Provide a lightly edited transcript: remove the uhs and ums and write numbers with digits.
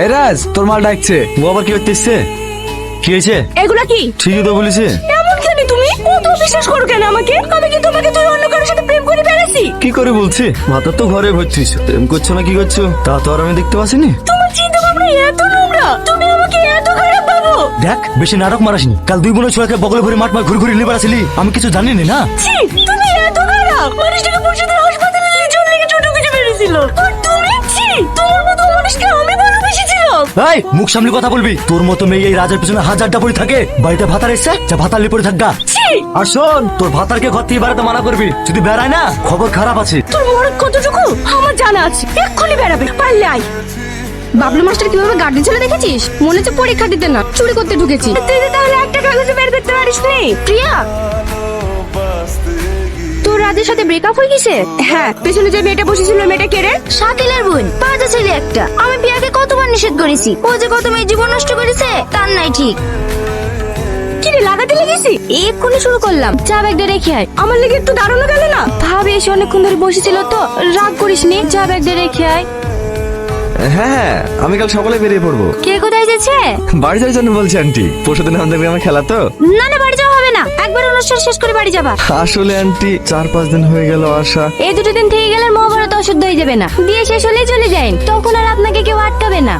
এই রাজ, তোর মাল ডাকছে। ও আবার কি করতেছে? কি হয়েছে? এগুলা কি? ঠিকই তো বলেছে। এমন কেন তুমি? কত বিশ্বাস করো কেন আমাকে? আমি কি তোমাকে তুই অন্য কারোর সাথে প্রেম করে বেড়াইছি? কি করে বলছি? মাথা তো ঘরে ভর্তিস, প্রেম করছো না কি করছো তা তো আর আমি দেখতে পাচ্ছিনি। তোমার চিন্তা ভাবনা এত নোংরা, তুমি আমাকে এত খারাপ ভাবো? দেখ, বেশি নাটক মারাসনি। কাল দুই বোনের ছোড়াকে বগলে ভরে মাঠ ঘুরে ঘুরে লিবার আসলি, আমি কিছু জানিনি না। ছি, তুমি এত খারাপ। মানুষটাকে পরশুদিন হাসপাতালে নিয়ে জন্য লেগে ছোট কিছু বেরিয়েছিল। আর তুমি, ছি, তোমার মতো মানুষকে আমি ভালোবেসেছিলাম। এই, মুখ সামনে কথা বলবি। তোর মতো মেয়ে এই রাজার পিছনে হাজারটা পড়ে থাকে। বাড়িতে ভাতার এসছে, যা ভাতার লি পড়ে থাকগা। ছি, আর শোন, তোর ভাতারকে ঘর থেকে বেড়াতে মানা করবি। যদি বেড়ায় না, খবর খারাপ আছে। তোর মরদ কতটুকু আমার জানা আছে। এক্ষুনি বেড়াবে, পারলে আয়। বাবলু মাস্টার কিভাবে গার্ডেন ছিল দেখেছিস? মনে হচ্ছে পরীক্ষা দিতে না, চুরি করতে ঢুকেছি। তুই তো তাহলে একটা কাগজে বের করতে পারিস নি। প্রিয়া, তোর রাজের সাথে ব্রেকআপ হয়ে গেছে? হ্যাঁ, পেছনে যে মেয়েটা বসেছিল, মেয়েটা কে রে? শাকিলের বোন, বাজে ছেলে একটা। আমি প্রিয়াকে কতবার নিষেধ করেছি, ও যে কত মেয়ে জীবন নষ্ট করেছে তার নাই ঠিক। কি রে, লাগাতে লেগেছি? এক্ষুনি শুরু করলাম, চা ব্যাগটা রেখে আয়। আমার লেগে একটু দাঁড়ানো গেল না? ভাবি এসে অনেকক্ষণ ধরে বসেছিল তো, রাগ করিস নি, চা ব্যাগটা রেখে আয়। হ্যাঁ, আমি কাল সকালে বেরিয়ে পড়বো। কে কোথায় যাচ্ছে? বাড়ি যাওয়ার জন্য বলছি আন্টি। পরশুদিন আমাদের গ্রামে খেলা তো। না না, বাড়ি যাওয়া হবে না, একবার অনুষ্ঠান শেষ করে বাড়ি যাবা। আসলে আন্টি, 4-5 দিন হয়ে গেল আসা। এই দুটো দিন থেকে গেলে মহাভারত অশুদ্ধ হয়ে যাবে না। বিয়ে শেষ হলেই চলে যান, তখন আর আপনাকে কেউ আটকাবে না।